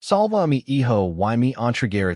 Salva mi hijo y mi entregaré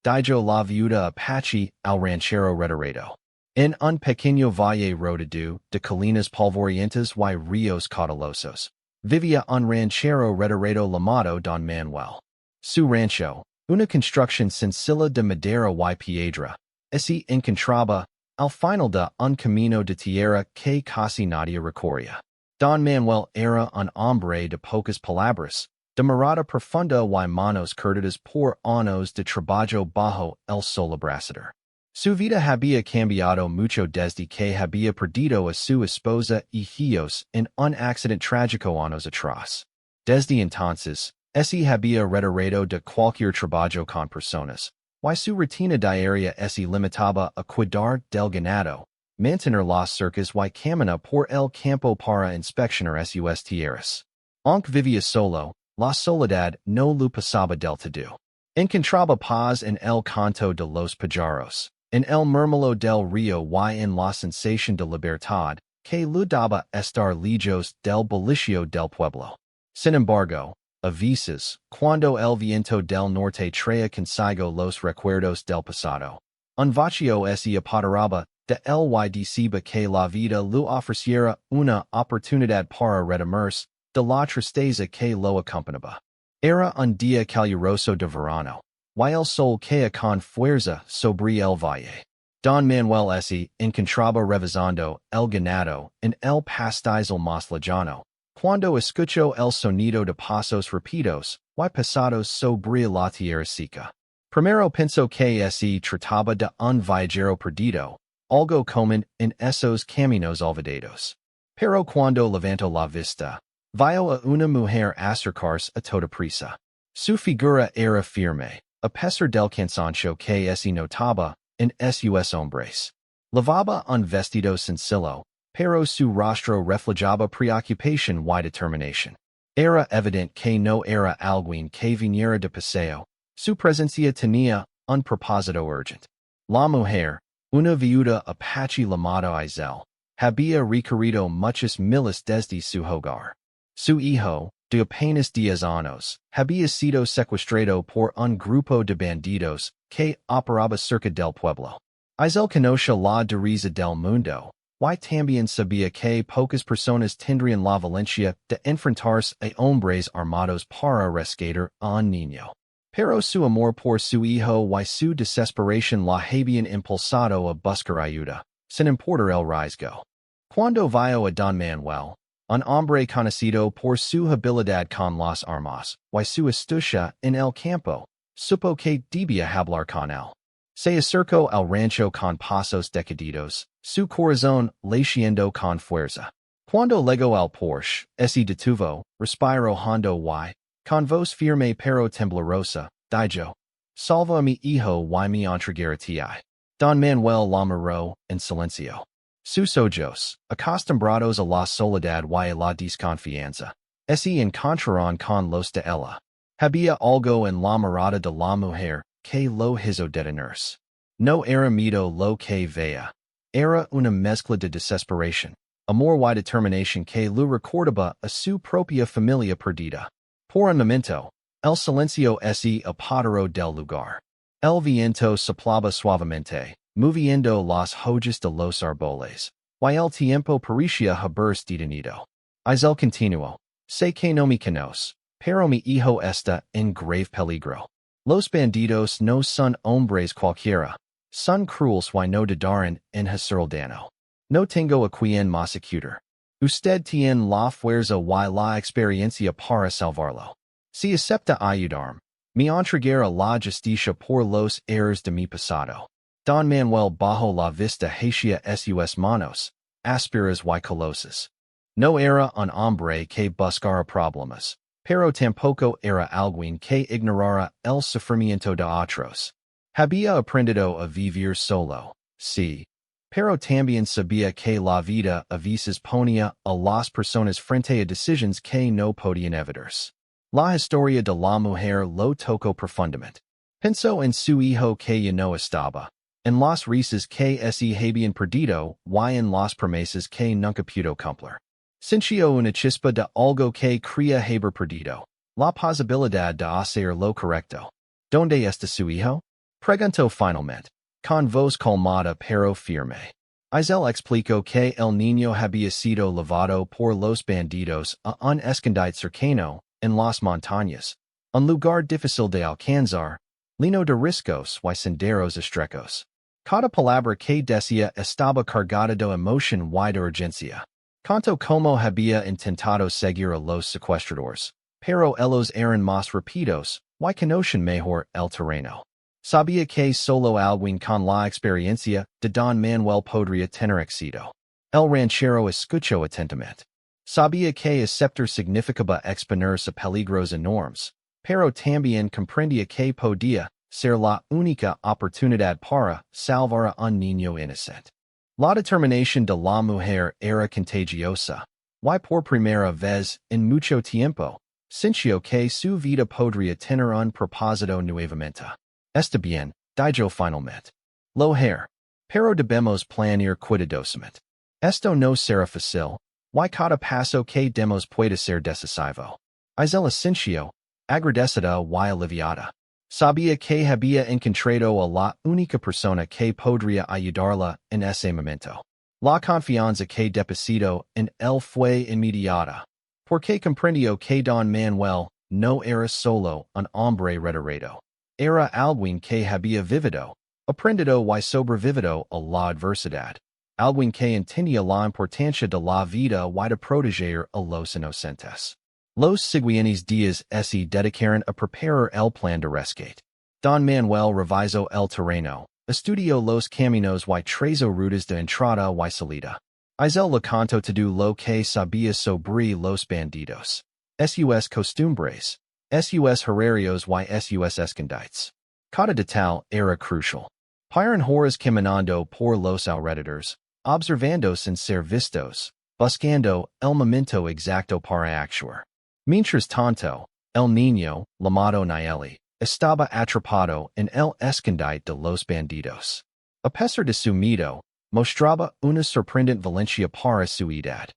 dijo la viuda apache al ranchero retirado. En un pequeño valle rodeado de colinas polvorientas y ríos caudalosos. Vivía un ranchero retirado llamado Don Manuel. Su rancho, una construcción sencilla de madera y piedra, se encontraba al final de un camino de tierra que casi nadie recorría. Don Manuel era un hombre de pocas palabras, de mirada profunda y manos curtidas por años de trabajo bajo el sol abrasador. Su vida había cambiado mucho desde que había perdido a su esposa y hijos en un accidente trágico años atrás. Desde entonces, se había retirado de cualquier trabajo con personas, y su rutina diaria se limitaba a cuidar del ganado, mantener las cercas y caminar por el campo para inspeccionar sus tierras. Aunque vivía solo, la soledad no lo pasaba del todo. Encontraba paz en el canto de los pájaros, en el murmullo del río y en la sensación de libertad que le daba estar lejos del bullicio del pueblo. Sin embargo, a veces, cuando el viento del norte traía consigo los recuerdos del pasado, un vacío se apoderaba de él y deseaba que la vida le ofreciera una oportunidad para redimirse de la tristeza que lo acompañaba. Era un día caluroso de verano, y el sol caía con fuerza sobre el valle. Don Manuel se encontraba revisando el ganado en el pastizal más lejano, cuando escuchó el sonido de pasos rápidos y pesados sobre la tierra seca. Primero pensó que se trataba de un viajero perdido, algo común en esos caminos olvidados. Pero cuando levantó la vista, vio a una mujer acercarse a toda prisa. Su figura era firme, a pesar del cansancio que se notaba en sus hombres. Llevaba un vestido sencillo, pero su rostro reflejaba preocupación y determinación. Era evidente que no era alguien que viniera de paseo. Su presencia tenía un propósito urgente. La mujer, una viuda apache llamada Isel, había recorrido muchas miles desde su hogar. Su hijo, de apenas 10 años, había sido secuestrado por un grupo de bandidos que operaba cerca del pueblo. Isel conocía la dureza del mundo, y también sabía que pocas personas tendrían la valencia de enfrentarse a hombres armados para rescatar a un niño. Pero su amor por su hijo y su desesperación la habían impulsado a buscar ayuda, sin importar el riesgo. Cuando vio a Don Manuel, un hombre conocido por su habilidad con las armas y su astucia en el campo, supo que debía hablar con él. Se acercó al rancho con pasos decididos, su corazón latiendo con fuerza. Cuando llegó al porche, se detuvo, respiró hondo y, con voz firme pero temblorosa, dijo, Salva mi hijo y mi entregaré. Don Manuel la miró en silencio. Sus ojos, acostumbrados a la soledad y a la desconfianza, se encontraron con los de ella. Había algo en la mirada de la mujer que lo hizo detenerse. No era miedo lo que veía. Era una mezcla de desesperación, amor y determinación que lo recordaba a su propia familia perdida. Por un momento, el silencio se apoderó del lugar. El viento soplaba suavemente, moviendo las hojas de los árboles, y el tiempo parecía haberse detenido. Isel continuó, sé que no me conoce, pero mi hijo está en grave peligro. Los bandidos no son hombres cualquiera, son crueles y no dudaron en hacer daño. No tengo a quien prosecutor. Usted tiene la fuerza y la experiencia para salvarlo. Si acepta ayudarme, me entregaré la justicia por los errores de mi pasado. Don Manuel bajó la vista hacia sus manos, ásperas y colosas. No era un hombre que buscara problemas, pero tampoco era alguien que ignorara el sufrimiento de otros. Había aprendido a vivir solo, sí, pero también sabía que la vida a veces ponía a las personas frente a decisiones que no podían evitarse. La historia de la mujer lo tocó profundamente. Pensó en su hijo que ya no estaba, en las risas que se habían perdido y en las promesas que nunca pudo cumplir. Sintió una chispa de algo que creía haber perdido. La posibilidad de hacer lo correcto. ¿Dónde está su hijo? Preguntó finalmente. Con voz calmada pero firme. Isel explicó que el niño había sido llevado por los bandidos a un escondite cercano en las montañas, un lugar difícil de alcanzar, lleno de riscos y senderos estrechos. Cada palabra que decía estaba cargada de emoción y de urgencia. Contó como había intentado seguir a los secuestradores, pero ellos eran más rápidos y conocían mejor el terreno. Sabía que solo alguien con la experiencia de Don Manuel podría tener éxito. El ranchero escuchó atentamente. Sabía que aceptar significaba exponerse a peligros enormes, pero también comprendía que podía ser la única oportunidad para salvar a un niño inocente. La determinación de la mujer era contagiosa, y por primera vez en mucho tiempo, sintió que su vida podría tener un propósito nuevamente. Está bien, dijo finalmente. Lo haré, pero debemos planear cuidadosamente. Esto no será fácil, y cada paso que demos puede ser decisivo. Isel asintió, agradecida y aliviada. Sabía que había encontrado a la única persona que podría ayudarla en ese momento. La confianza que depositó en él fue inmediata, porque comprendió que Don Manuel no era solo un hombre retirado. Era alguien que había vivido, aprendido y sobrevivido a la adversidad. Alguien que entendía la importancia de la vida y de proteger a los inocentes. Los siguientes días se dedicaron a preparar el plan de rescate. Don Manuel revisó el terreno, estudió los caminos y trazó rutas de entrada y salida. Isel le contó todo lo que sabía sobre los bandidos, sus costumbres, sus horarios y sus escondites. Cada detalle era crucial. Paran horas caminando por los alrededores, observando sin ser vistos, buscando el momento exacto para actuar. Mientras tanto, el niño, llamado Nayeli, estaba atrapado en el escondite de los bandidos. A pesar de su miedo, mostraba una sorprendente valencia para su edad.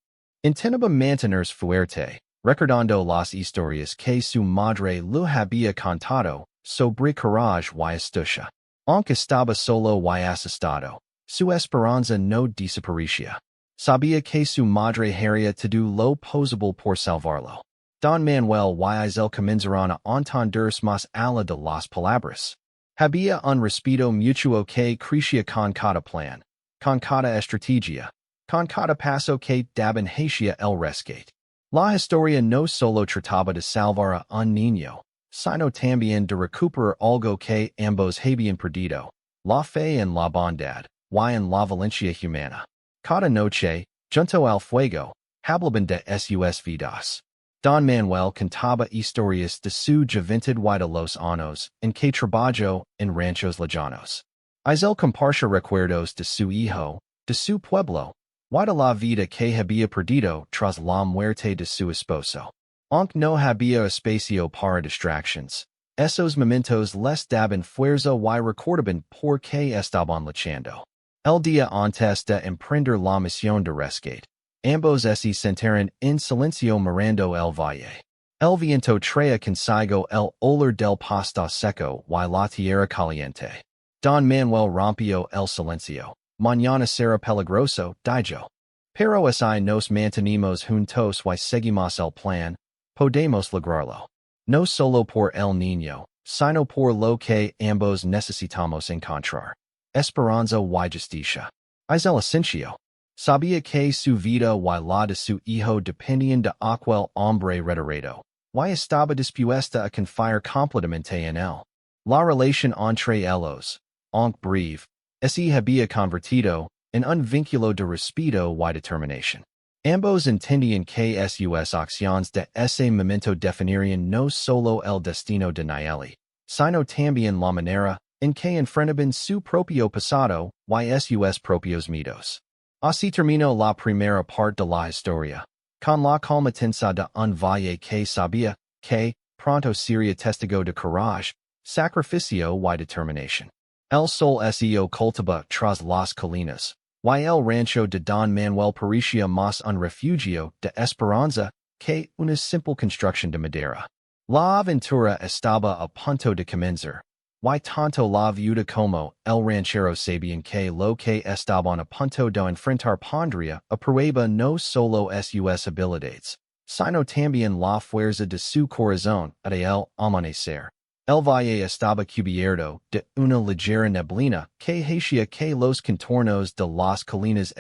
Intentaba mantenerse fuerte, recordando las historias que su madre le había contado sobre coraje y astucia. Aunque estaba solo y asustado, su esperanza no desaparecía. Sabía que su madre haría todo lo posible por salvarlo. Don Manuel y Isel comenzaron a entenderse más allá de las palabras. Había un respeto mutuo que crecía con cada plan, con cada estrategia, con cada paso que daban hacia el rescate. La historia no solo trataba de salvar a un niño, sino también de recuperar algo que ambos habían perdido, la fe en la bondad, y en la valencia humana. Cada noche, junto al fuego, hablaban de sus vidas. Don Manuel contaba historias de su juventud y de los años en que trabajó en ranchos lejanos. Isel compartía recuerdos de su hijo, de su pueblo, y de la vida que había perdido tras la muerte de su esposo. Aunque no había espacio para distractions, esos momentos les daban fuerza y recordaban por qué estaban luchando. El día antes de emprender la misión de rescate, ambos se sentaron en silencio mirando el valle. El viento traía consigo el olor del pasto seco y la tierra caliente. Don Manuel rompió el silencio. Mañana será peligroso, dijo. Pero si nos mantenemos juntos y seguimos el plan, podemos lograrlo. No solo por el niño, sino por lo que ambos necesitamos encontrar. Esperanza y justicia. Isel asintió. Sabía que su vida y la de su hijo dependían de aquel hombre retirado, y estaba dispuesta a confiar completamente en él. La relación entre ellos, aunque breve, se había convertido en un vínculo de respeto y determinación. Ambos entendían que sus acciones de ese momento definirían no solo el destino de Nayeli, sino también la manera en que enfrentaban su propio pasado y sus propios miedos. Así terminó la primera parte de la historia, con la calma tensa de un valle que sabía que pronto sería testigo de coraje, sacrificio y determinación. El sol se ocultaba tras las colinas, y el rancho de Don Manuel parecía más un refugio de esperanza que una simple construcción de madera. La aventura estaba a punto de comenzar. Y tanto la viuda como el ranchero sabían que lo que estaban a punto de enfrentar pondría a prueba no solo sus habilidades, sino también la fuerza de su corazón a el amanecer. El valle estaba cubierto de una ligera neblina que hacía que los contornos de las colinas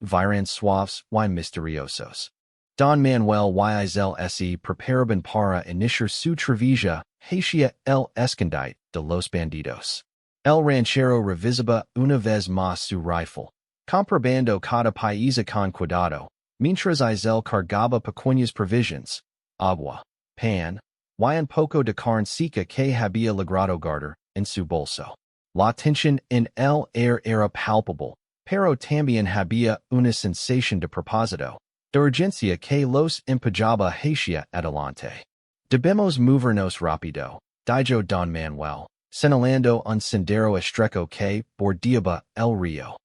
vieran suaves y misteriosos. Don Manuel y Isel preparaban para iniciar su travesía hacia el escondite de los bandidos. El ranchero revisaba una vez más su rifle, comprobando cada pieza con cuidado, mientras Isel cargaba pequeñas provisiones, agua, pan, y un poco de carne seca que había logrado guardar en su bolso. La tensión en el aire era palpable, pero también había una sensación de propósito, de urgencia que los empujaba hacia adelante. Debemos movernos rápido, dijo Don Manuel, señalando un sendero estrecho que bordeaba el río.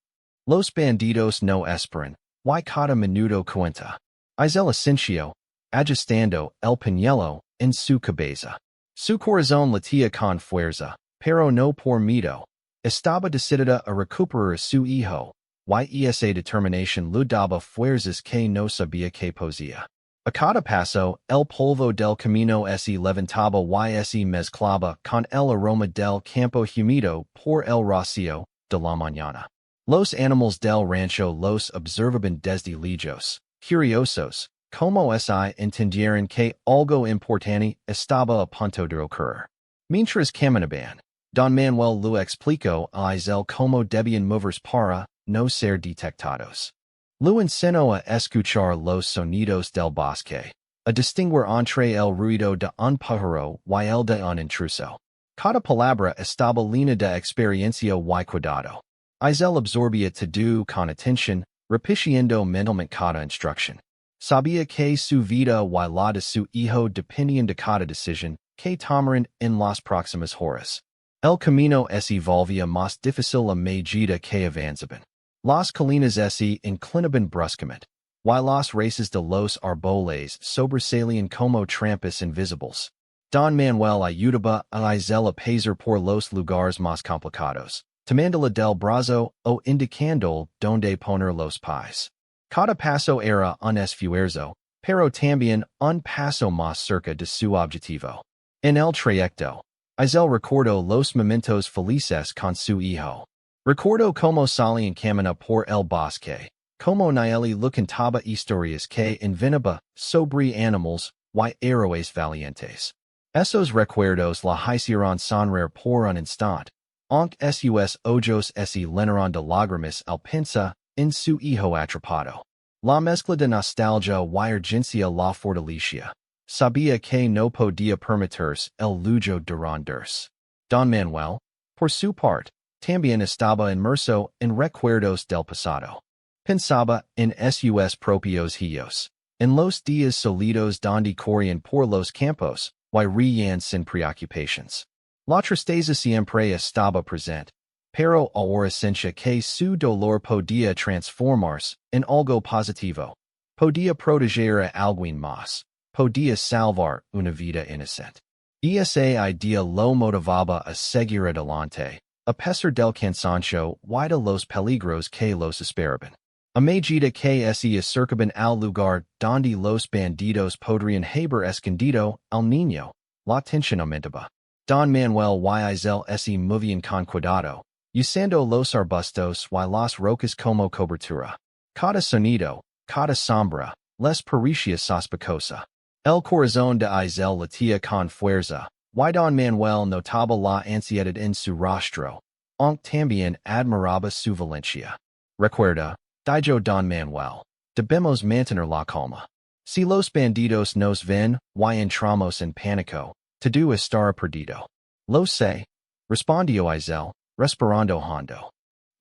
Los bandidos no esperan, y cada minuto cuenta. Isel asintió, ajustando el pañuelo en su cabeza. Su corazón latía con fuerza, pero no por miedo. Estaba decidida a recuperar a su hijo, y esa determinación le daba fuerzas que no sabía que poseía. A cada paso, el polvo del camino se levantaba y se mezclaba con el aroma del campo húmedo por el rocío de la mañana. Los animales del rancho los observaban desde lejos, curiosos, como si entendieran que algo importante estaba a punto de ocurrir. Mientras caminaban, Don Manuel le explicó a Isel cómo debían moverse para no ser detectados. Le enseñó a escuchar los sonidos del bosque, a distinguir entre el ruido de un pájaro y el de un intruso. Cada palabra estaba llena de experiencia y cuidado. Isel absorbía todo con atención, repitiendo mentalmente cada instrucción. Sabía que su vida y la de su hijo dependían de cada decisión que tomaran en las próximas horas. El camino se volvía más difícil a medida que avanzaban. Las colinas se inclinaban bruscamente, y las raíces de los árboles sobresalían como trampas invisibles. Don Manuel ayudaba a Isel a pasar por los lugares más complicados, tomándola del brazo o indicando donde poner los pies. Cada paso era un esfuerzo, pero también un paso más cerca de su objetivo. En el trayecto, Isel recordó los momentos felices con su hijo. Recordó cómo salían camina por el bosque, cómo Naeli le contaba historias que inventaba sobre animales y héroes valientes. Esos recuerdos la hicieron sonreír por un instante, aunque sus ojos se llenaron de lágrimas al pensar en su hijo atrapado. La mezcla de nostalgia y urgencia la fortalecía. Sabía que no podía permitirse el lujo de rendirse. Don Manuel, por su parte, también estaba inmerso en recuerdos del pasado. Pensaba en sus propios hijos, en los días solitos donde corrían por los campos, y reían sin preocupaciones. La tristeza siempre estaba presente, pero ahora sentía que su dolor podía transformarse en algo positivo. Podía proteger a alguien más. Podía salvar una vida inocente. Esa idea lo motivaba a seguir adelante, a pesar del cansancio y de los peligros que los esperaban. A medida que se acercaban al lugar donde los bandidos podrían haber escondido al niño, la tensión aumentaba. Don Manuel y Isel se movían con cuidado, usando los arbustos y las rocas como cobertura. Cada sonido, cada sombra, les parecía sospechosa. El corazón de Isel latía con fuerza, y Don Manuel notaba la ansiedad en su rostro, aunque también admiraba su valencia. Recuerda, dijo Don Manuel, debemos mantener la calma. Si los bandidos nos ven y entramos en pánico, todo estará perdido. Lo sé, respondió Isel, respirando hondo.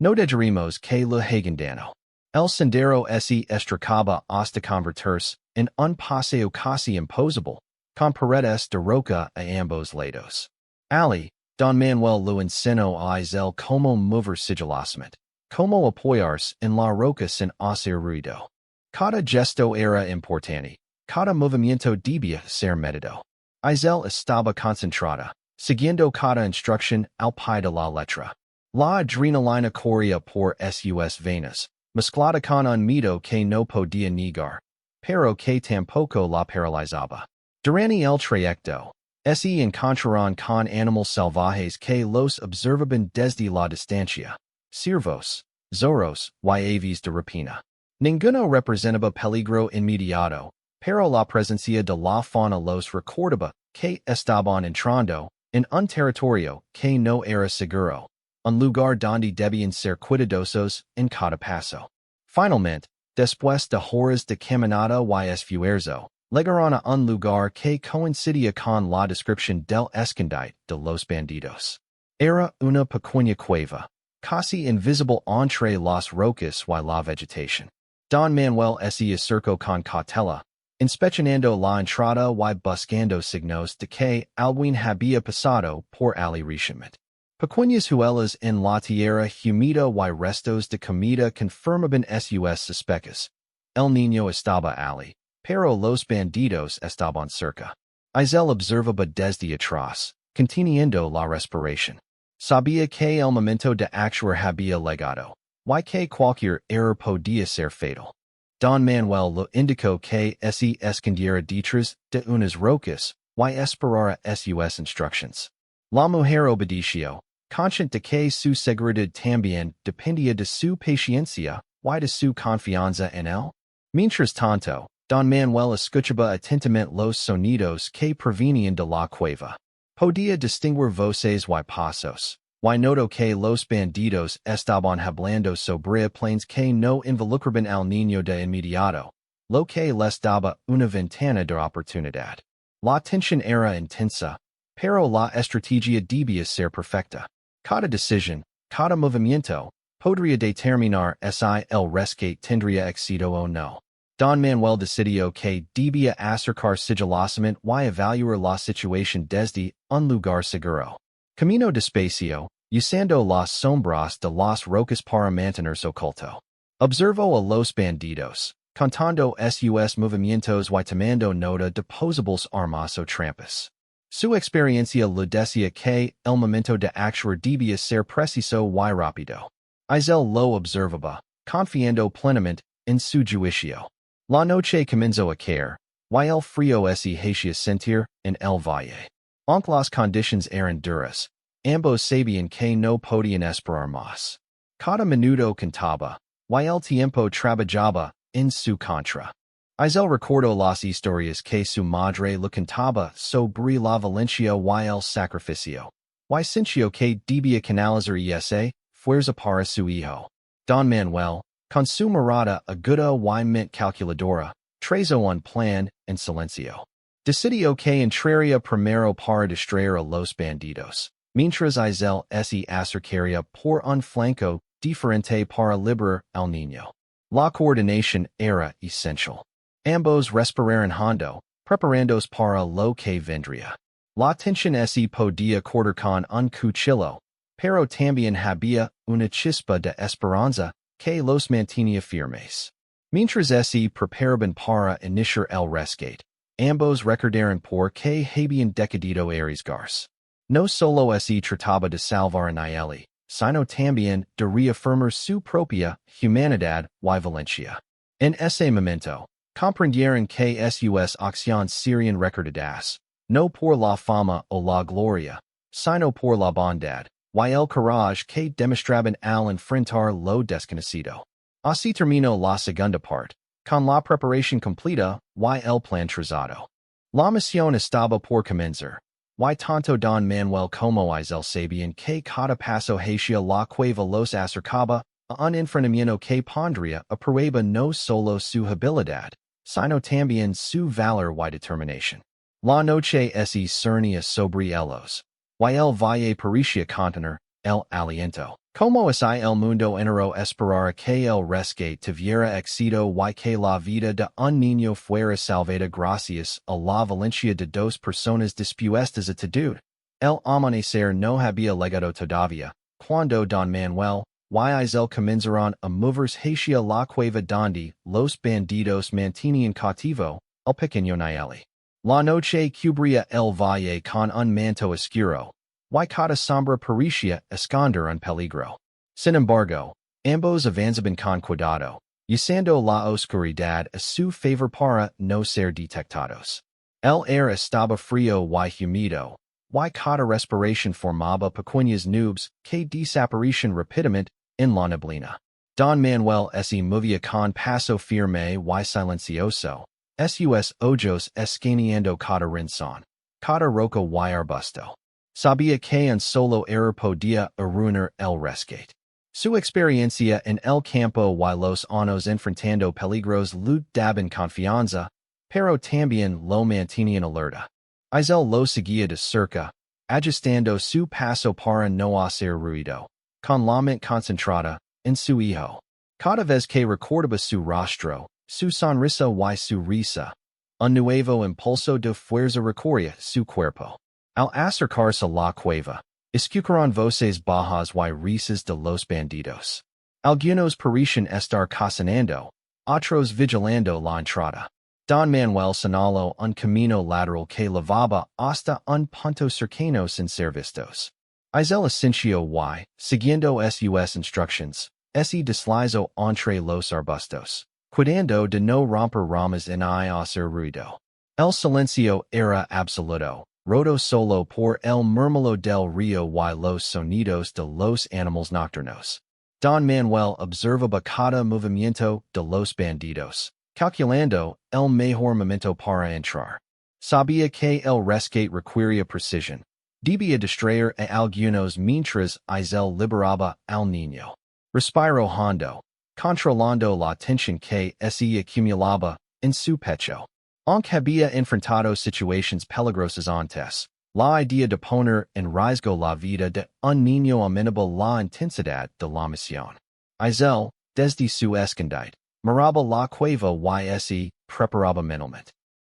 No dejaremos que lo hagan daño. El sendero se estrechaba hasta convertirse en un paseo casi imposible, con paredes de roca a ambos lados. Ali, Don Manuel le enseñó a Isel cómo mover sigilosamente, cómo apoyarse en la roca sin hacer ruido. Cada gesto era importante, cada movimiento debía ser medido. Isel estaba concentrada, siguiendo cada instrucción al pie de la letra. La adrenalina corría por sus venas, mezclada con un miedo que no podía negar, pero que tampoco la paralizaba. Durante el trayecto, se encontraron con animales salvajes que los observaban desde la distancia, ciervos, zorros y aves de rapina. Ninguno representaba peligro inmediato, pero la presencia de la fauna los recordaba que estaban entrando en un territorio que no era seguro, un lugar donde debían ser cuidadosos en cada paso. Finalmente, después de horas de caminata y esfuerzo, llegaron a un lugar que coincidía con la descripción del escondite de los bandidos. Era una pequeña cueva, casi invisible entre las rocas y la vegetación. Don Manuel se acercó con cautela, inspeccionando la entrada y buscando signos de que alguien había pasado por allí recientemente. Pequeñas huellas en la tierra humida y restos de comida confirmaban sus sospechas. El niño estaba allí, pero los bandidos estaban cerca. Isel observaba desde atrás, conteniendo la respiración. Sabía que el momento de actuar había llegado, y que cualquier error podía ser fatal. Don Manuel lo indicó que se escondiera detrás de unas rocas y esperara sus instrucciones. La mujer obedeció, consciente de que su seguridad también dependía de su paciencia y de su confianza en él. Mientras tanto, Don Manuel escuchaba atentamente los sonidos que provenían de la cueva. Podía distinguir voces y pasos, y notó que los bandidos estaban hablando sobre planes que no involucraban al niño de inmediato, lo que les daba una ventana de oportunidad. La tensión era intensa, pero la estrategia debía ser perfecta. Cada decisión, cada movimiento, podría determinar si el rescate tendría éxito o no. Don Manuel decidió que debía acercar sigilosamente y evaluar la situación desde un lugar seguro. Caminó despacio, usando las sombras de las rocas para mantenerse oculto. Observó a los bandidos, contando sus movimientos y tomando nota de posibles armas o trampas. Su experiencia le decía que el momento de actuar debía ser preciso y rápido. Isel lo observaba, confiando plenamente en su juicio. La noche comenzó a caer, y el frío se hacía sentir en el valle. Aunque las condiciones eran duras, ambos sabían que no podían esperar más. Cada minuto contaba, y el tiempo trabajaba en su contra. Isel recordó las historias que su madre le contaba sobre la valencia y el sacrificio, y sintió que debía canalizar esa fuerza para su hijo. Don Manuel, con su mirada aguda y mente calculadora, trazó un plan en silencio. Decidió que entraría primero para distraer a los bandidos, mientras Isel se acercaría por un flanco diferente para liberar al niño. La coordinación era esencial. Ambos respiraron hondo, preparándose para lo que vendría. La tensión se podía cortar con un cuchillo, pero también había una chispa de esperanza que los mantenía firmes. Mientras se preparaban para iniciar el rescate, ambos recordaron por qué habían decidido arriesgarse. No solo se trataba de salvar a él, sino también de reafirmar su propia humanidad y valencia. En ese momento, comprendieron que sus acciones serían recordadas, no por la fama o la gloria, sino por la bondad y el coraje que demostraban al enfrentar lo desconocido. Así terminó la segunda parte, con la preparación completa y el plan trazado. La misión estaba por comenzar, y tanto Don Manuel como Isel sabían que cada paso hacia la cueva los acercaba a un enfrentamiento que pondría a prueba no solo su habilidad, sino también su valor y determinación. La noche se cernía sobre ellos, y el valle parecía contener el aliento. Como si el mundo entero esperara que el rescate tuviera éxito y que la vida de un niño fuera salvada gracias a la valencia de dos personas dispuestas a todo. El amanecer no había llegado todavía, cuando Don Manuel y Isel comenzaron a moverse hacia la cueva donde los bandidos mantenían cautivo el pequeño Nayeli. La noche cubría el valle con un manto oscuro, y cada sombra parecía esconder un peligro. Sin embargo, ambos avanzaban con cuidado, usando la oscuridad a su favor para no ser detectados. El aire estaba frío y húmedo, y cada respiración formaba pequeñas nubes que desaparecían rápidamente en la neblina. Don Manuel se movía con paso firme y silencioso, sus ojos escaneando cada rincón, cada roca y arbusto. Sabía que un solo error podía arruinar el rescate. Su experiencia en el campo y los años enfrentando peligros le daban confianza, pero también lo mantenían alerta. Isel lo seguía de cerca, ajustando su paso para no hacer ruido, con la mente concentrada en su hijo. Cada vez que recordaba su rostro, su sonrisa y su risa, un nuevo impulso de fuerza recorría su cuerpo. Al acercarse a la cueva, escucharon voces bajas y risas de los bandidos. Algunos parecían estar cocinando, otros vigilando la entrada. Don Manuel señaló un camino lateral que levaba hasta un punto cercano sin ser vistos. Isel asintió y, siguiendo sus instrucciones, se deslizó entre los arbustos, cuidando de no romper ramas ni hacer ruido. El silencio era absoluto, roto solo por el murmullo del río y los sonidos de los animales nocturnos. Don Manuel observaba cada movimiento de los bandidos, calculando el mejor momento para entrar. Sabía que el rescate requería precisión. Debía distraer a algunos mientras Isel liberaba al niño. Respiró hondo, controlando la tensión que se acumulaba en su pecho. Aunque había enfrentado situaciones peligrosas antes, la idea de poner en riesgo la vida de un niño aumentaba la intensidad de la misión. Isel, desde su escondite, miraba la cueva y se preparaba mentalmente.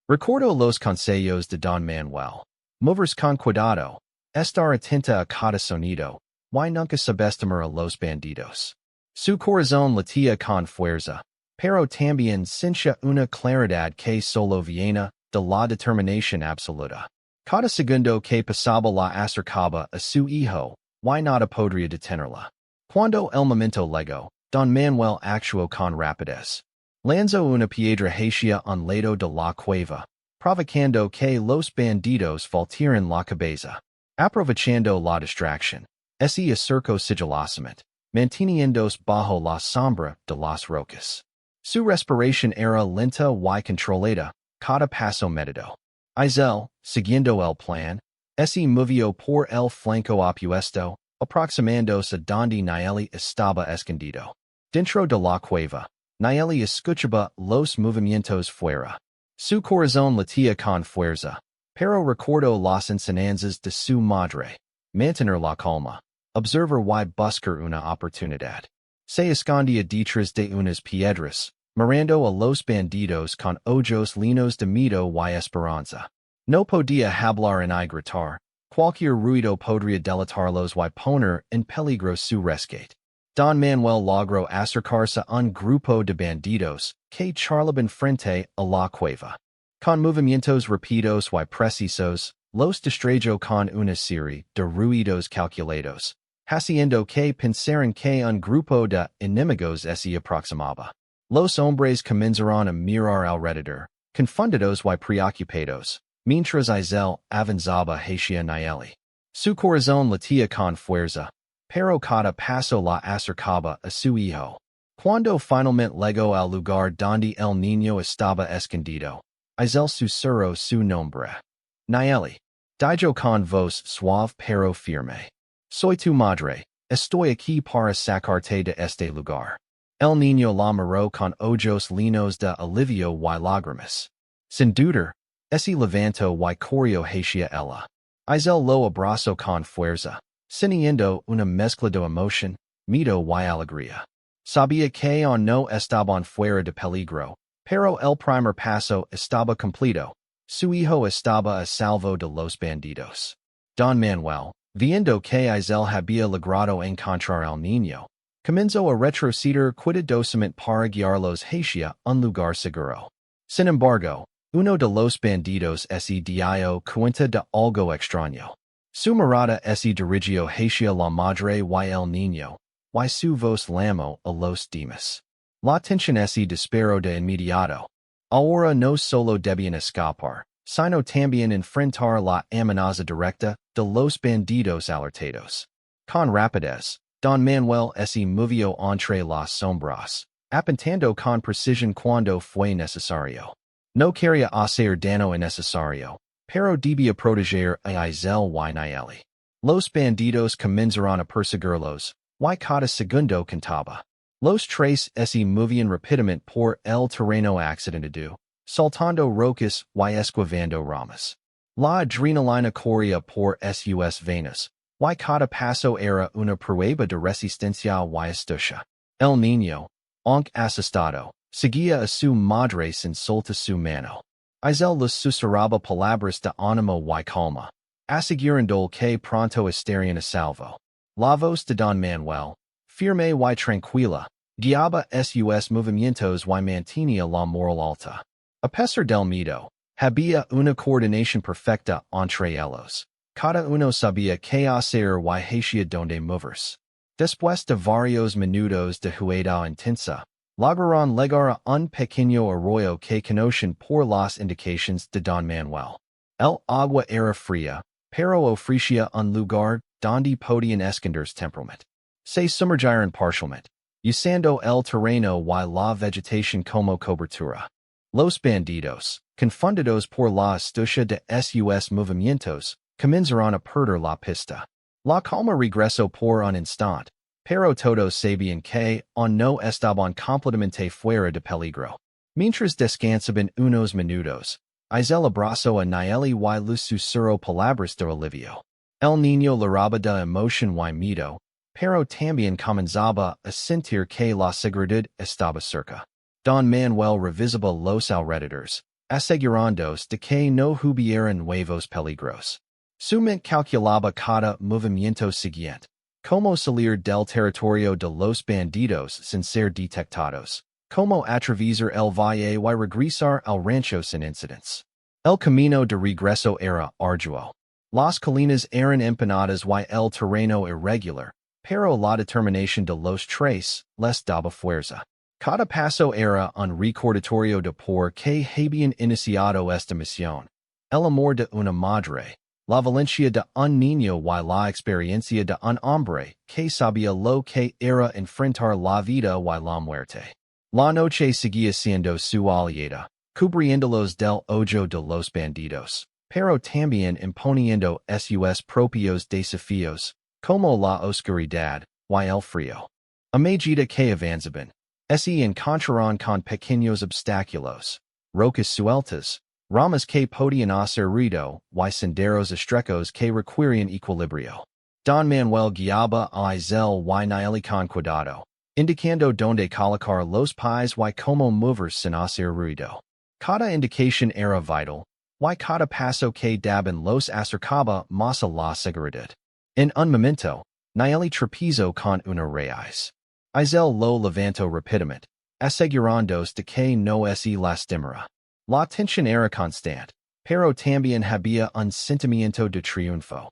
Recordó los consejos de Don Manuel. Moverse con cuidado, estar atenta a cada sonido, y nunca subestimar a los bandidos. Su corazón latía con fuerza, pero también sentía una claridad que solo viene de la determinación absoluta. Cada segundo que pasaba la acercaba a su hijo, y nada podría detenerla. Cuando el momento llegó, Don Manuel actuó con rapidez. Lanzó una piedra hacia un lado de la cueva, provocando que los bandidos faltieran la cabeza. Aprovechando la distracción, se acercó sigilosamente, manteniéndose bajo la sombra de las rocas. Su respiración era lenta y controlada, cada paso medido. Isel, siguiendo el plan, se movió por el flanco opuesto, aproximándose donde Nayeli estaba escondido. Dentro de la cueva, Nayeli escuchaba los movimientos fuera. Su corazón latía con fuerza, pero recordó las enseñanzas de su madre. Mantener la calma, observar y buscar una oportunidad. Se escondía detrás de unas piedras, mirando a los bandidos con ojos llenos de miedo y esperanza. No podía hablar ni gritar, cualquier ruido podría delatarlos y poner en peligro su rescate. Don Manuel logró acercarse a un grupo de bandidos que charlaban frente a la cueva. Con movimientos rápidos y precisos, los distrayó con una serie de ruidos calculados, haciendo que pensaran que un grupo de enemigos se aproximaba. Los hombres comenzaron a mirar alrededor, confundidos y preocupados, mientras Isel avanzaba hacia Nayeli. Su corazón latía con fuerza, pero cada paso la acercaba a su hijo. Cuando finalmente llegó al lugar donde el niño estaba escondido, Isel susurró su nombre. Nayeli. Dijo con voz suave pero firme. Soy tu madre, estoy aquí para sacarte de este lugar. El niño la miró con ojos llenos de alivio y lágrimas. Sin dudar, se levantó y corrió hacia ella. Isel lo abrazó con fuerza, sintiendo una mezcla de emoción, miedo y alegría. Sabía que aún no estaban fuera de peligro, pero el primer paso estaba completo. Su hijo estaba a salvo de los bandidos. Don Manuel, viendo que Isel había logrado encontrar al niño, comenzó a retroceder cuidadosamente para guiarlos hacia un lugar seguro. Sin embargo, Uno de los bandidos se dio cuenta de algo extraño. Su mirada se dirigió hacia la madre y el niño, y su voz llamó a los demás. La tensión se disparó de inmediato. Ahora no solo debían escapar, sino también enfrentar la amenaza directa de los bandidos alertados. Con rapidez, Don Manuel se movió entre las sombras, apuntando con precisión cuando fue necesario. No quería hacer daño innecesario, pero debía proteger a Isel y Nayeli. Los bandidos comenzaron a perseguirlos, y cada segundo contaba. Los tres se movían rápidamente por el terreno accidentado, saltando rocas y esquivando ramas. La adrenalina corría por sus venas, y cada paso era una prueba de resistencia y astucia. El niño, aunque asustado, seguía a su madre sin soltar su mano. Isel les susurraba palabras de ánimo y calma, asegurando que pronto estarían a salvo. La voz de Don Manuel, firme y tranquila, guiaba sus movimientos y mantenía la moral alta. A pesar del miedo, había una coordinación perfecta entre ellos. Cada uno sabía qué hacer y hacia dónde moverse. Después de varios minutos de jugada intensa, lograron llegar a un pequeño arroyo que conocen por las indicaciones de Don Manuel. El agua era fría, pero ofrecía un lugar donde podían esconderse temporalmente. Se sumergieron parcialmente, usando el terreno y la vegetación como cobertura. Los bandidos, confundidos por la astucia de sus movimientos, comenzaron a perder la pista. La calma regresó por un instante, pero todos sabían que no estaban completamente fuera de peligro. Mientras descansaban unos minutos, Isel abrazó a Nayeli y les susurró palabras de alivio. El niño lloraba de emoción y miedo, pero también comenzaba a sentir que la seguridad estaba cerca. Don Manuel revisaba los alrededores, asegurándose de que no hubiera nuevos peligros. Su mente calculaba cada movimiento siguiente, como salir del territorio de los bandidos sin ser detectados, como atravesar el valle y regresar al rancho sin incidentes. El camino de regreso era arduo. Las colinas eran empinadas y el terreno irregular, pero la determinación de los tres les daba fuerza. Cada paso era un recordatorio de por qué habían iniciado esta misión. El amor de una madre, la valencia de un niño y la experiencia de un hombre que sabía lo que era enfrentar la vida y la muerte. La noche seguía siendo su aliada, cubriéndolos del ojo de los bandidos, pero también imponiendo sus propios desafíos, como la oscuridad y el frío. A medida que avanzaban, se encontraron con pequeños obstáculos, rocas sueltas, ramas que podían hacer ruido y senderos estrechos que requirían equilibrio. Don Manuel guiaba a Isel y Nayeli con cuidado, indicando dónde colocar los pies y cómo moverse sin hacer ruido. Cada indicación era vital, y cada paso que daban los acercaba más a la seguridad. En un momento, Nayeli tropezó con una raíz. Isel lo levantó rápidamente, asegurándose de que no se lastimara. La tensión era constante, pero también había un sentimiento de triunfo.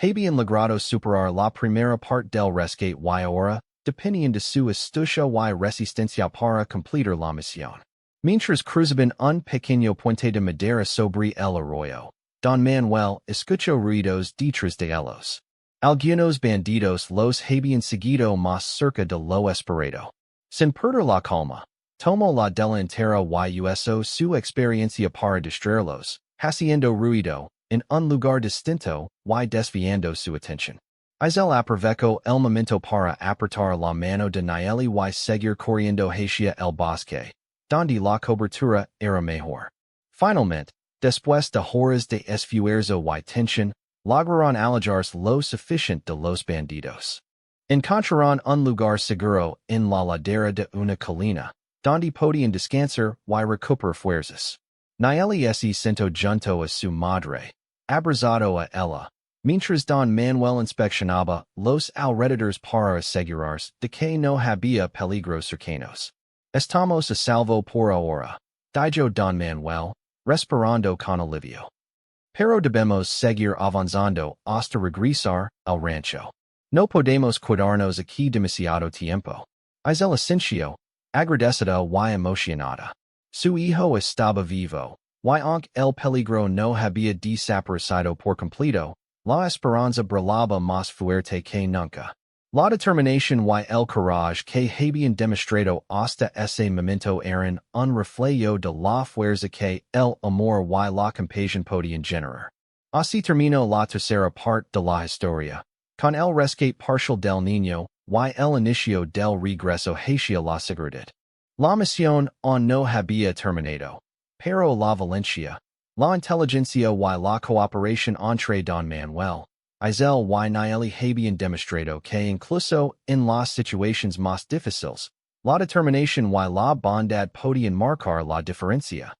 Habían logrado superar la primera parte del rescate y ahora, dependían de su astucia y resistencia para completar la misión. Mientras cruzaban un pequeño puente de madera sobre el arroyo, Don Manuel escuchó ruidos detrás de ellos. Algunos bandidos los habían seguido más cerca de lo esperado. Sin perder la calma, tomó la delantera y usó su experiencia para distraerlos, haciendo ruido, en un lugar distinto, y desviando su atención. Isel aprovechó el momento para apretar la mano de Nayeli y seguir corriendo hacia el bosque, donde la cobertura era mejor. Finalmente, después de horas de esfuerzo y tensión, lograron alejarse lo suficiente de los bandidos. Encontraron un lugar seguro en la ladera de una colina, donde podían descansar y recuperar fuerzas. Nayeli se sentó junto a su madre, abrazado a ella, mientras Don Manuel inspeccionaba los alrededores para asegurarse de que no había peligros cercanos. Estamos a salvo por ahora, dijo Don Manuel, respirando con alivio. Pero debemos seguir avanzando hasta regresar al rancho. No podemos quedarnos aquí demasiado tiempo. Isel Asensio, agradecida y emocionada. Su hijo estaba vivo, y aunque el peligro no había desaparecido por completo, la esperanza brillaba más fuerte que nunca. La determinación y el coraje que habían demostrado hasta ese momento eran un reflejo de la fuerza que el amor y la compasión podían generar. Así terminó la tercera parte de la historia, con el rescate parcial del niño y el inicio del regreso hacia la seguridad. La misión aún no había terminado, pero la valencia, la inteligencia y la cooperación entre Don Manuel, Isel y Nayeli habían demostrado que incluso en las situaciones más difíciles, la determinación y la bondad podían marcar la diferencia.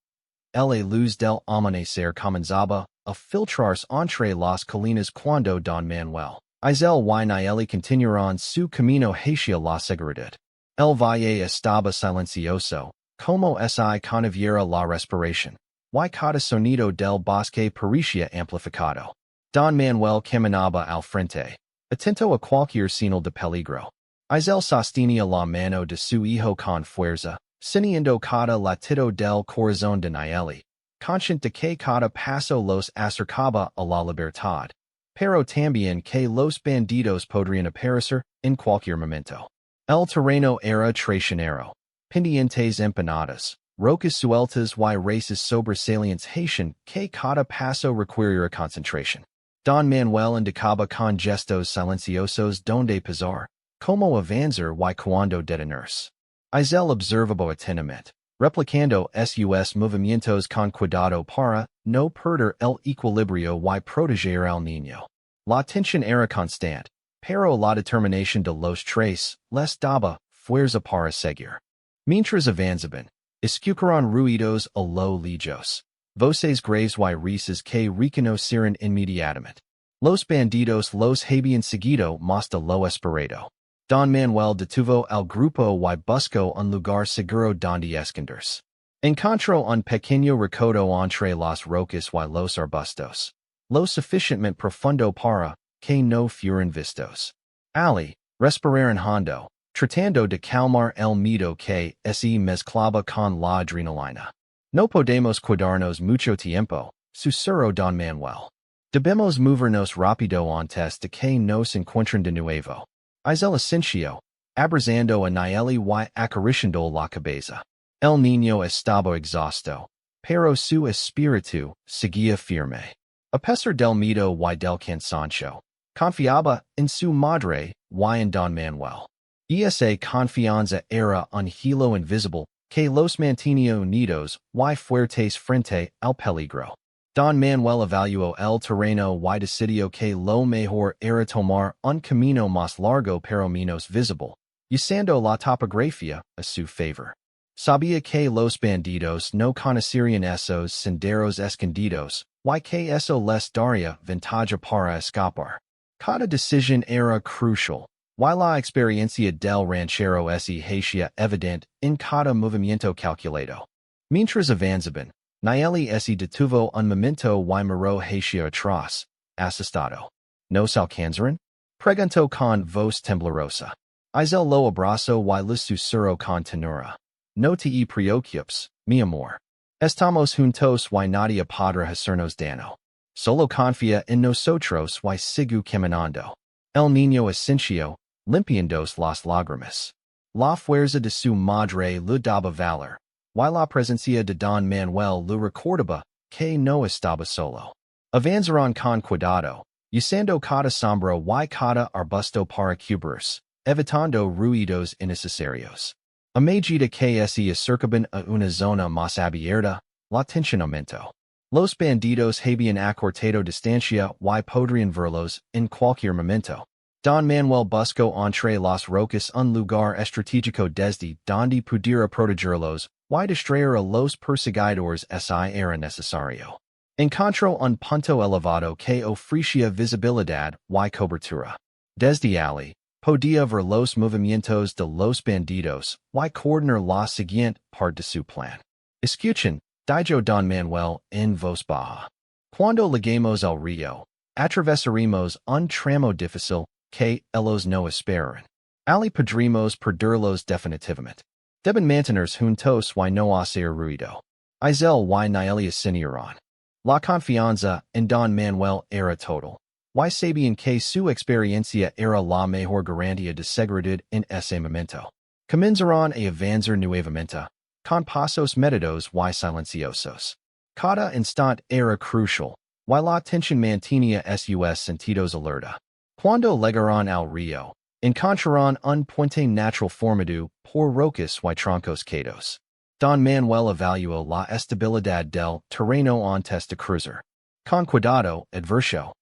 La luz del amanecer comenzaba a filtrarse entre las colinas cuando Don Manuel, Isel y Nayeli continuaron su camino hacia la seguridad. El valle estaba silencioso, como si contuviera la respiración, y cada sonido del bosque parecía amplificado. Don Manuel caminaba al frente, atento a cualquier señal de peligro. Isel sostenía la mano de su hijo con fuerza, sintiendo cada latido del corazón de Nayeli, consciente de que cada paso los acercaba a la libertad, pero también que los bandidos podrían aparecer en cualquier momento. El terreno era traicionero, pendientes empinadas, rocas sueltas y raíces sobresalientes hacían que cada paso requiriera concentración. Don Manuel indicaba con gestos silenciosos donde pisar, como avanzar y cuando detenerse. Isel observaba atentamente, replicando sus movimientos con cuidado para no perder el equilibrio y proteger al niño. La tensión era constante, pero la determinación de los tres les daba fuerza para seguir. Mientras avanzaban, escucharon ruidos a lo lejos, voces graves y risas que reconocieron inmediatamente. Los bandidos los habían seguido más de lo esperado. Don Manuel detuvo al grupo y buscó un lugar seguro donde esconderse. Encontró un pequeño recodo entre las rocas y los arbustos, lo suficientemente profundo para que no fueran vistos. Ali, respiraron hondo, tratando de calmar el miedo que se mezclaba con la adrenalina. No podemos quedarnos mucho tiempo, susurró Don Manuel. Debemos movernos rápido antes de que nos encuentren de nuevo. Isel Asensio, abrazando a Nayeli y acariciando la cabeza. El niño estaba exhausto, pero su espíritu seguía firme. A pesar del miedo y del cansancio, confiaba en su madre y en Don Manuel. Esa confianza era un hilo invisible que los mantenía unidos y fuertes frente al peligro. Don Manuel evaluó el terreno y decidió que lo mejor era tomar un camino más largo pero menos visible, usando la topografía a su favor. Sabía que los bandidos no conocerían esos senderos escondidos, y que eso les daría ventaja para escapar. Cada decisión era crucial, y la experiencia del ranchero se hacía evidente en cada movimiento calculado. Mientras avanzaban, Nayeli se detuvo un momento y miró hacia atrás, asustado. ¿Nos alcanzaron? Preguntó con voz temblorosa. Isel lo abrazó y le susurró con ternura. No te preocupes, mi amor. Estamos juntos y nadie podrá hacernos daño. Solo confía en nosotros y sigue caminando. El niño Asensio, limpiándose las lágrimas. La fuerza de su madre le daba valor, y la presencia de Don Manuel le recordaba que no estaba solo. Avanzaron con cuidado, usando cada sombra y cada arbusto para cubrirse, evitando ruidos innecesarios. A medida que se acercaban a una zona más abierta, la tensión aumentó. Los bandidos habían acortado distancia y podrían verlos en cualquier momento. Don Manuel buscó entre las rocas un lugar estratégico desde donde pudiera protegerlos y distraer a los perseguidores si era necesario. Encontró un punto elevado que ofrecía visibilidad y cobertura. Desde allí, podía ver los movimientos de los bandidos y coordinar la siguiente parte de su plan. Escuchen, Dijo Don Manuel en voz baja. Cuando lleguemos al río, atravesaremos un tramo difícil que ellos no esperan. Ali podremos perderlos definitivamente. Deben mantenerse juntos y no hacer ruido. Isel y Nieli asinaron. La confianza en Don Manuel era total. Y sabían que su experiencia era la mejor garantía de seguridad en ese momento. Comenzaron a avanzar nuevamente, con pasos medidos y silenciosos. Cada instante era crucial, y la tensión mantenía sus sentidos alerta. Cuando llegaron al río, encontraron un puente natural formado por rocas y troncos caídos. Don Manuel evaluó la estabilidad del terreno antes de cruzar. Con cuidado, advirtió.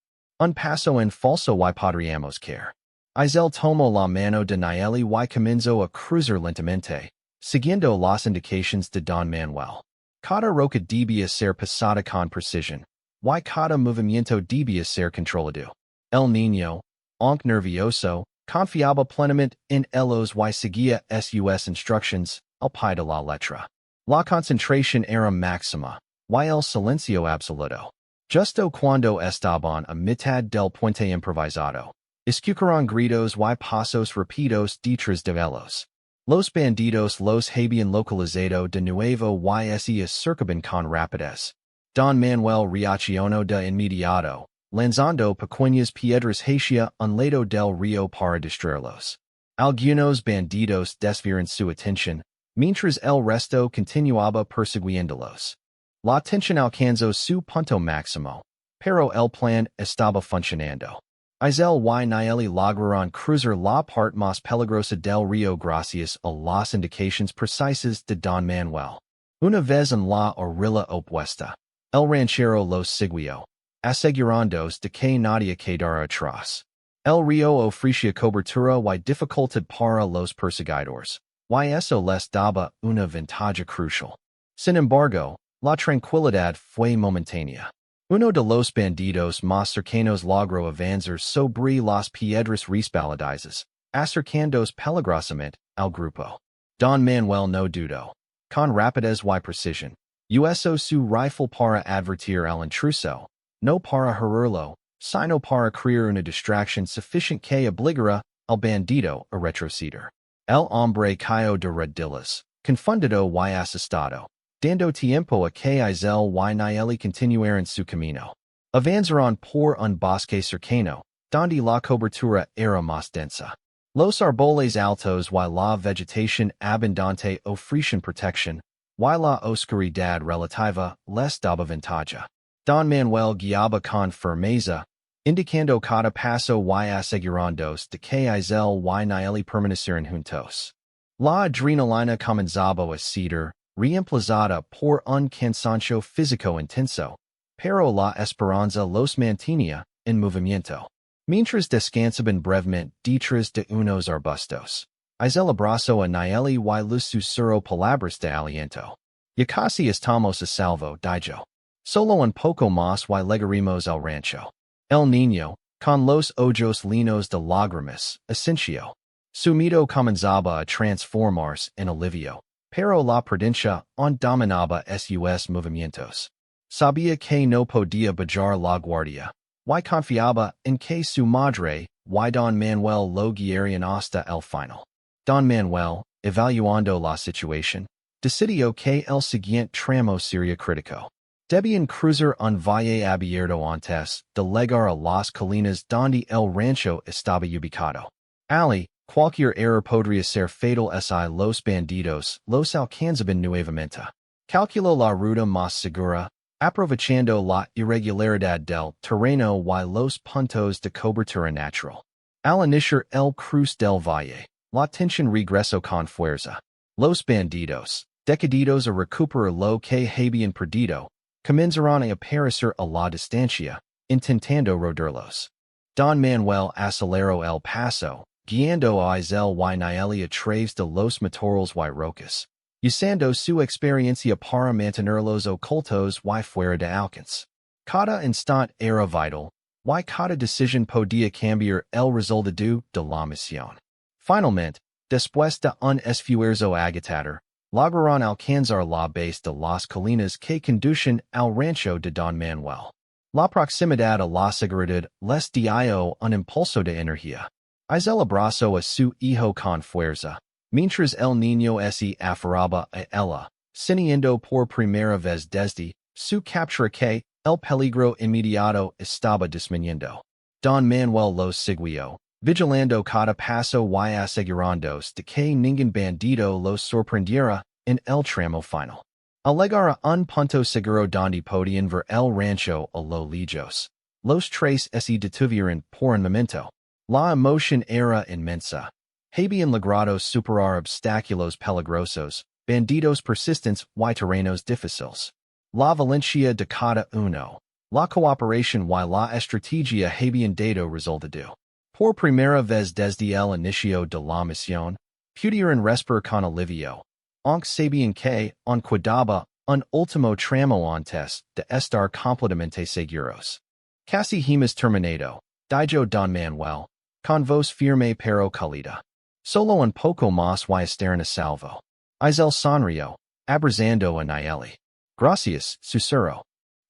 Un paso en falso y podríamos caer. Isel tomó la mano de Nieli y comenzó a cruzar lentamente, siguiendo las indicaciones de Don Manuel. Cada roca debía ser pasada con precisión, y cada movimiento debía ser controlado. El niño, aunque nervioso, confiaba plenamente en ellos y seguía sus instrucciones al pie de la letra. La concentración era máxima, y el silencio absoluto. Justo cuando estaban a mitad del puente improvisado, escucharon gritos y pasos rápidos detrás de ellos. Los bandidos los habían localizado de nuevo y se acercaban con rapidez. Don Manuel reaccionó de inmediato, lanzando pequeñas piedras hacia un lado del río para distraerlos. Algunos bandidos desviaron su atención, mientras el resto continuaba persiguiéndolos. La tensión alcanzó su punto máximo, pero el plan estaba funcionando. Isel y Nieli lograron cruzar la parte más peligrosa del río gracias a las indicaciones precisas de Don Manuel. Una vez en la orilla opuesta, el ranchero los siguió, asegurándose de que nadie quedara atrás. El río ofrecía cobertura y dificultad para los perseguidores, y eso les daba una ventaja crucial. Sin embargo, la tranquilidad fue momentánea. Uno de los bandidos más cercanos logró avanzar sobre las piedras resbaladizas, acercándose peligrosamente al grupo. Don Manuel no dudó. Con rapidez y precisión, usó su rifle para advertir al intruso, no para herirlo, sino para crear una distracción suficiente que obligara al bandido a retroceder. El hombre cayó de rodillas, confundido y asustado, dando tiempo a que Isel y Nieli continuaran su camino. Avanzaron por un bosque cercano, donde la cobertura era más densa. Los árboles altos y la vegetación abundante ofrecían protección, y la oscuridad relativa les daba ventaja. Don Manuel guiaba con firmeza, indicando cada paso y asegurándose de que Isel y Nieli permanecieran juntos. La adrenalina comenzaba a ceder, reemplazada por un cansancio físico intenso, pero la esperanza los mantenía en movimiento. Mientras descansaban brevemente detrás de unos arbustos, Isel abrazó a Nieli y les susurró palabras de aliento. Ya casi estamos a salvo, dijo. Solo un poco más y llegaremos al rancho. El niño, con los ojos llenos de lágrimas, asintió. Su miedo comenzaba a transformarse en alivio, pero la prudencia aún dominaba sus movimientos. Sabía que no podía bajar la guardia, y confiaba en que su madre y Don Manuel lo guiarían hasta el final. Don Manuel, evaluando la situación, decidió que el siguiente tramo sería crítico. Debían cruzar un valle abierto antes de llegar a las colinas donde el rancho estaba ubicado. Ali, cualquier error podría ser fatal si los bandidos los alcanzaban nuevamente. Calculó la ruta más segura, aprovechando la irregularidad del terreno y los puntos de cobertura natural. Al iniciar el cruce del valle, la tensión regresó con fuerza. Los bandidos, decididos a recuperar lo que habían perdido, comenzaron a aparecer a la distancia, intentando rodearlos. Don Manuel aceleró el paso, guiando a Isel y Nieli a través de los matorrales y rocas, usando su experiencia para mantenerlos ocultos y fuera de alcance. Cada instante era vital, y cada decisión podía cambiar el resultado de la misión. Finalmente, después de un esfuerzo agotador, Lograron alcanzar la base de las colinas que conducen al rancho de Don Manuel. La proximidad a la seguridad les dio un impulso de energía. Isel abrazo a su hijo con fuerza, mientras el niño se aferraba a ella, sintiendo por primera vez desde su captura que el peligro inmediato estaba disminuyendo. Don Manuel los siguió, vigilando cada paso y asegurándose de que ningún bandido los sorprendiera en el tramo final. Al llegar a un punto seguro donde podían ver el rancho a lo lejos, los tres se detuvieron por un momento. La emoción era inmensa. Habían logrado superar obstáculos peligrosos, bandidos persistentes y terrenos difíciles. La valencia de cada uno, la cooperación y la estrategia habían dado resultado. Por primera vez desde el inicio de la misión, pudieron respirar con alivio, aunque sabían que aún quedaba un último tramo antes de estar completamente seguros. Casi hemos terminado, dijo Don Manuel, con voz firme pero cálida. Solo un poco más y estarán a salvo. Isel sonrió, abrazando a Nayeli. Gracias, susurró.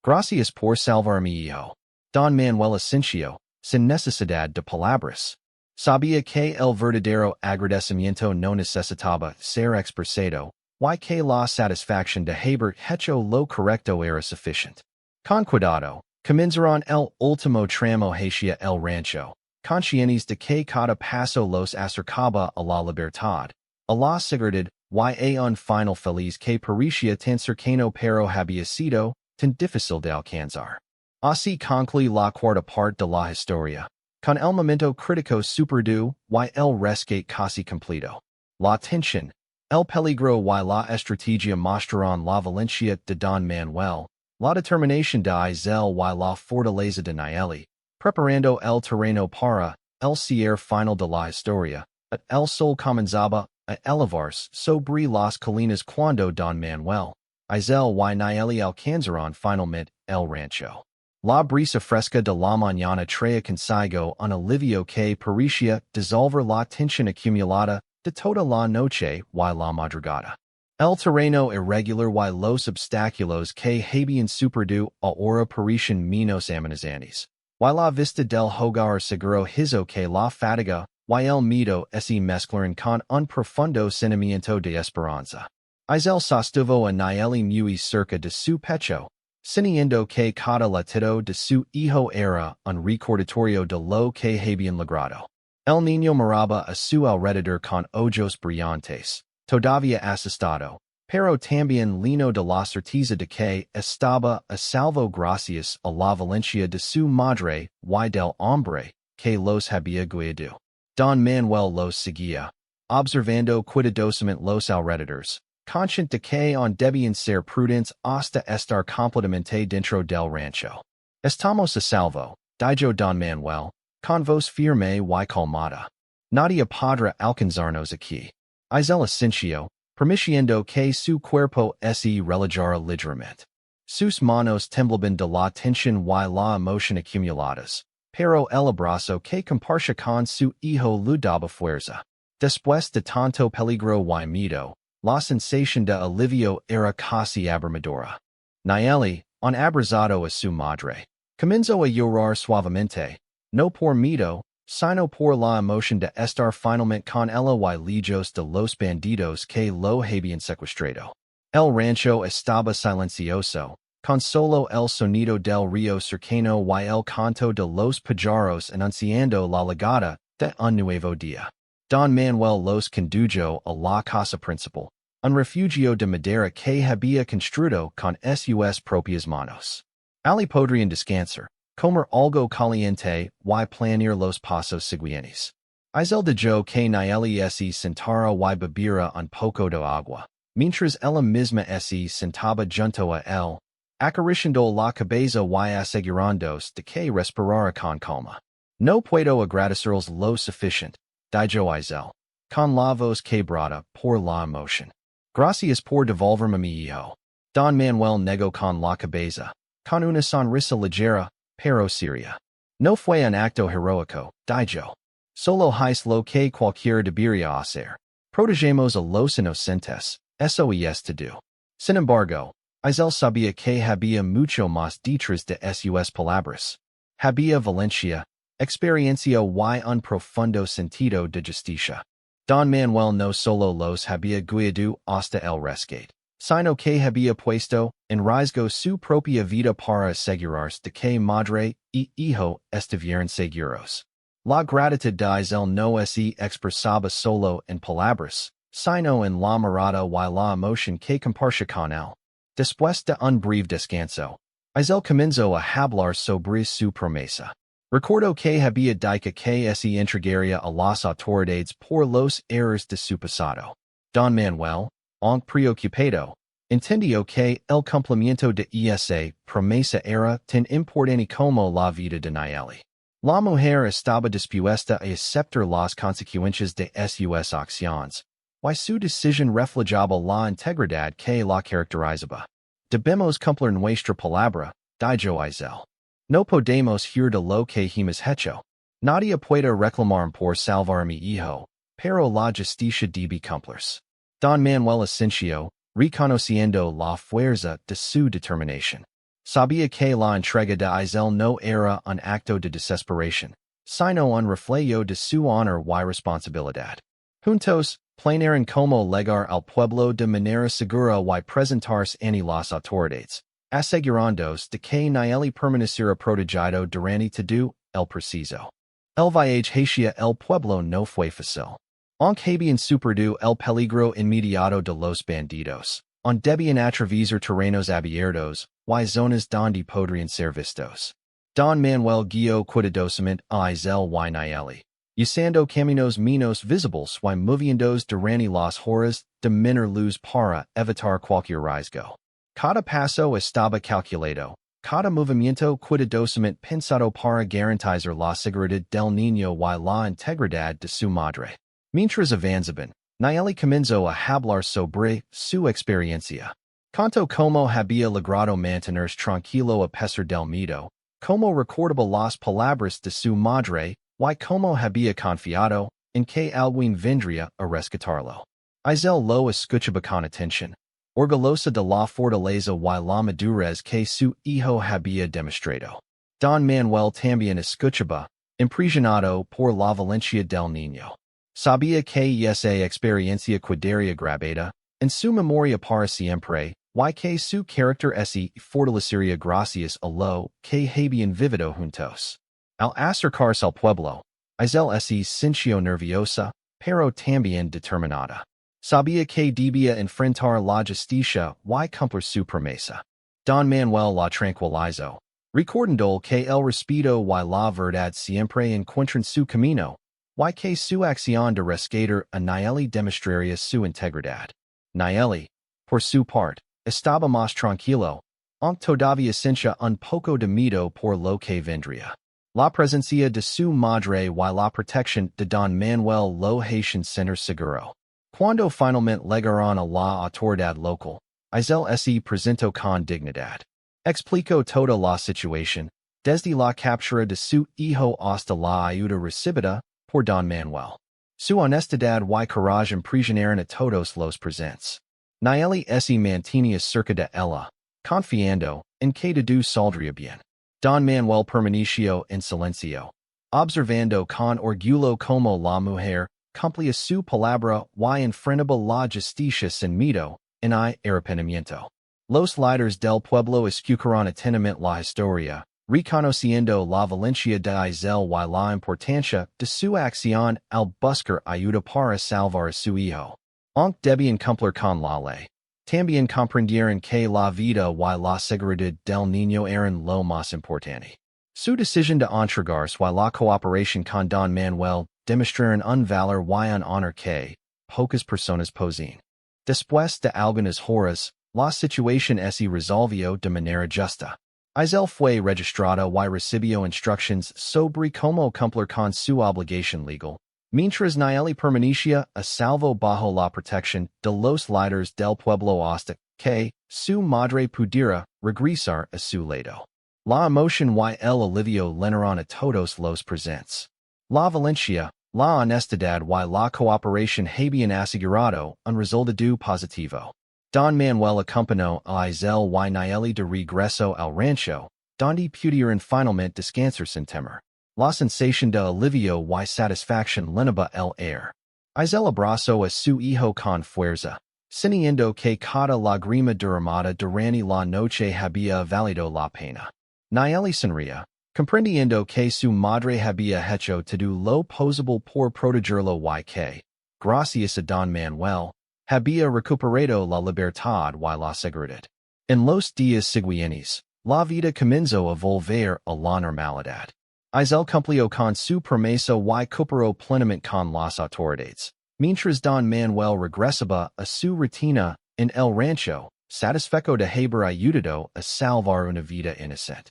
Gracias por salvar mi hijo. Don Manuel asintió, sin necesidad de palabras. Sabía que el verdadero agradecimiento no necesitaba ser expresado, y que la satisfacción de haber hecho lo correcto era suficiente. Con cuidado, comenzaron el último tramo hacia el rancho, conscientes de que cada paso los acercaba a la libertad, a la seguridad y a un final feliz que parecía tan cercano pero había sido tan difícil de alcanzar. Así concluye la cuarta parte de la historia, con el momento crítico superado y el rescate casi completo. La tensión, el peligro y la estrategia mostraron la valencia de Don Manuel, la determinación de Isel y la fortaleza de Nayeli, preparando el terreno para el cierre final de la historia. El sol comenzaba a elevarse sobre las colinas cuando Don Manuel, Isel y Nayeli alcanzaron finalmente el rancho. La brisa fresca de la mañana traía consigo un alivio que parecía disolver la tensión acumulada de toda la noche y la madrugada. El terreno irregular y los obstáculos que habían superado ahora parecían menos amenazantes, y la vista del hogar seguro hizo que la fatiga y el miedo se mezclaran con un profundo sentimiento de esperanza. Isel sostuvo a Nayeli muy cerca de su pecho, sintiendo que cada latido de su hijo era un recordatorio de lo que habían logrado. El niño miraba a su alrededor con ojos brillantes, todavía asustado, pero también lleno de la certeza de que estaba a salvo gracias a la valencia de su madre y del hombre que los había guiado. Don Manuel los seguía, observando cuidadosamente los alrededores, consciente de que aún debían ser prudentes hasta estar completamente dentro del rancho. Estamos a salvo, dijo Don Manuel, con voz firme y calmada. Nadie podrá alcanzarnos aquí. Isel asintió, permitiendo que su cuerpo se relajara ligeramente. Sus manos temblaban de la tensión y la emoción acumuladas, pero el abrazo que compartía con su hijo le daba fuerza. Después de tanto peligro y miedo, la sensación de alivio era casi abrumadora. Nayeli, un abrazado a su madre, comenzó a llorar suavemente, no por miedo, sino por la emoción de estar finalmente con ella y lejos de los bandidos que lo habían secuestrado. El rancho estaba silencioso, con solo el sonido del río cercano y el canto de los pájaros anunciando la llegada de un nuevo día. Don Manuel los condujo a la casa principal, un refugio de madera que había construido con sus propias manos. Ali podrían descansar, comer algo caliente y planear los pasos siguientes. Isel dijo que Nayeli se sentara y bebiera un poco de agua, mientras ella misma se sentaba junto a él, acariciando la cabeza y asegurándose de que respirara con calma. No puedo agradecerles lo suficiente, dijo Isel, con la voz quebrada por la emoción. Gracias por devolverme mi hijo. Don Manuel negó con la cabeza, con una sonrisa ligera, pero seria. No fue un acto heroico, dijo. Solo hice lo que cualquiera debería hacer. Protegemos a los inocentes, Soes to do. Sin embargo, Isel sabía que había mucho más detrás de sus palabras. Había Valencia, experiencia y un profundo sentido de justicia. Don Manuel no solo los había guiado hasta el rescate, sino que había puesto en riesgo su propia vida para asegurarse de que madre y hijo estuvieran seguros. La gratitud de Isel no se expresaba solo en palabras, sino en la mirada y la emoción que compartía con él. Después de un breve descanso, Isel comenzó a hablar sobre su promesa. Recordó que había dicho que se entregaría a las autoridades por los errores de su pasado. Don Manuel, aunque preocupado, entendió que el cumplimiento de esa promesa era tan importante como la vida de Nayeli. La mujer estaba dispuesta a aceptar las consecuencias de sus acciones, y su decisión reflejaba la integridad que la caracterizaba. Debemos cumplir nuestra palabra, dijo Isel. No podemos huir de lo que hemos hecho. Nadie puede reclamar por salvar a mi hijo, pero la justicia debe cumplirse. Don Manuel asintió, reconociendo la fuerza de su determinación. Sabía que la entrega de Isel no era un acto de desesperación, sino un reflejo de su honor y responsabilidad. Juntos, planearon como llegar al pueblo de manera segura y presentarse ante las autoridades, asegurándose de que Nayeli permaneciera protegido durante todo el proceso. El viaje hacia el pueblo no fue fácil. Aunque habían superado el peligro inmediato de los bandidos, aún debían atravesar terrenos abiertos y zonas donde podrían ser vistos. Don Manuel guió cuidadosamente a Isel y Nayeli, usando caminos menos visibles y moviéndose durante las horas de menor luz para evitar cualquier riesgo. Cada paso estaba calculado, cada movimiento cuidadosamente pensado para garantizar la seguridad del niño y la integridad de su madre. Mientras avanzaban, Nayeli comenzó a hablar sobre su experiencia. Contó cómo había logrado mantenerse tranquilo a pesar del miedo, cómo recordaba las palabras de su madre y cómo había confiado en que alguien vendría a rescatarlo. Isel lo escuchaba con atención, orgullosa de la fortaleza y la madurez que su hijo había demostrado. Don Manuel también escuchaba, impresionado por la valencia del niño. Sabía que esa experiencia quedaría grabada en su memoria para siempre, y que su carácter se fortalecería gracias a lo que habían vivido juntos. Al acercarse al pueblo, Isel se sintió nerviosa, pero también determinada. Sabía que debía enfrentar la justicia y cumplir su promesa. Don Manuel la tranquilizó, recordando que el respeto y la verdad siempre encuentran su camino, y que su acción de rescatar a Nayeli demostraría su integridad. Nayeli, por su parte, estaba más tranquilo, aunque todavía sentía un poco de miedo por lo que vendría. La presencia de su madre y la protección de Don Manuel lo hacían sentir seguro. Cuando finalmente llegaron a la autoridad local, Isel se presentó con dignidad. Explicó toda la situación, desde la captura de su hijo hasta la ayuda recibida por Don Manuel. Su honestidad y coraje impresionaron a todos los presentes. Nayeli se mantenía cerca de ella, confiando en que todo saldría bien. Don Manuel permaneció en silencio, observando con orgullo como la mujer cumplía su palabra y enfrentaba la justicia sin miedo, ni arrepentimiento. Los líderes del pueblo escucharon atentamente la historia, reconociendo la valencia de Isel y la importancia de su acción al buscar ayuda para salvar a su hijo. Aunque debían cumplir con la ley, también comprendieron que la vida y la seguridad del niño eran lo más importante. Su decisión de entregarse y la cooperación con Don Manuel demostraron un valor y un honor que pocas personas poseen. Después de algunas horas, la situación se resolvió de manera justa. Isel fue registrado y recibió instrucciones sobre cómo cumplir con su obligación legal, mientras Nayeli permanecía a salvo bajo la protección de los líderes del pueblo hasta que su madre pudiera regresar a su lado. La emoción y el alivio llenaron a todos los presentes. La valencia La honestidad y la cooperación habían asegurado un resultado positivo. Don Manuel acompañó a Isel y Nayeli de regreso al rancho, donde pudieron finalmente descansar sin temor. La sensación de alivio y satisfacción llenaba el aire. Isel abrazó a su hijo con fuerza, sintiendo que cada lágrima derramada durante la noche había valido la pena. Nayeli sonría, comprendiendo que su madre había hecho todo lo posible por protegerlo y que, gracias a Don Manuel, había recuperado la libertad y la seguridad. En los días siguientes, la vida comenzó a volver a la normalidad. Isel cumplió con su promesa y cooperó plenamente con las autoridades, mientras Don Manuel regresaba a su rutina en el rancho, satisfecho de haber ayudado a salvar una vida inocente.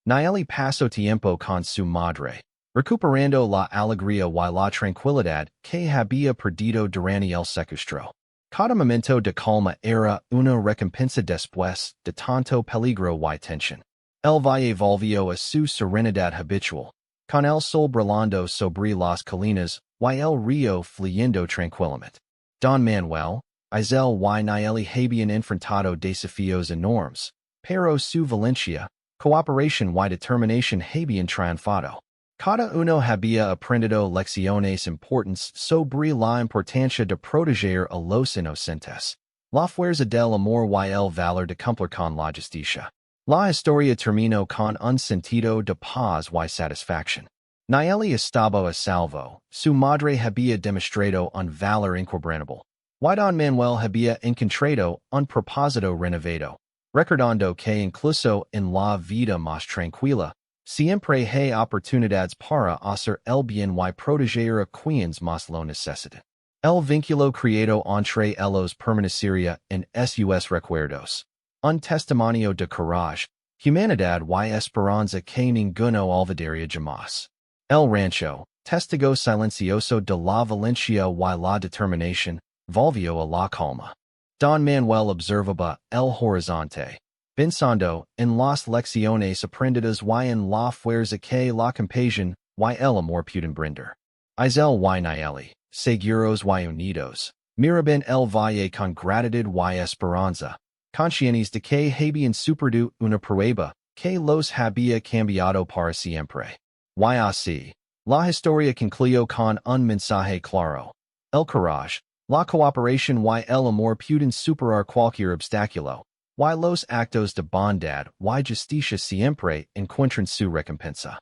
Nayeli pasó tiempo con su madre, recuperando la alegría y la tranquilidad que había perdido durante el secuestro. Cada momento de calma era una recompensa después de tanto peligro y tensión. El valle volvió a su serenidad habitual, con el sol brillando sobre las colinas y el río fluyendo tranquilamente. Don Manuel, Isel y Nayeli habían enfrentado desafíos enormes, pero su valencia, cooperación y determinación habían triunfado. Cada uno había aprendido lecciones importantes sobre la importancia de proteger a los inocentes, la fuerza del amor y el valor de cumplir con la justicia. La historia terminó con un sentido de paz y satisfacción. Nayeli estaba a salvo, su madre había demostrado un valor inquebrantable, y Don Manuel había encontrado un propósito renovado, recordando que incluso en la vida más tranquila, siempre hay oportunidades para hacer el bien y proteger a quienes más lo necesitan. El vínculo creado entre ellos permanecería en sus recuerdos. Un testimonio de coraje, humanidad y esperanza que ninguno olvidaría jamás. El rancho, testigo silencioso de la valencia y la determinación, volvió a la calma. Don Manuel observaba el horizonte, pensando en las lecciones aprendidas y en la fuerza que la compasión y el amor pueden brindar. Isel y Nayeli, seguros y unidos, miraban el valle con gratitud y esperanza, conscientes de que habían superado una prueba que los había cambiado para siempre. Y así, la historia concluyó con un mensaje claro. El coraje, la cooperación y el amor pueden superar cualquier obstáculo, y los actos de bondad y justicia siempre encuentran su recompensa.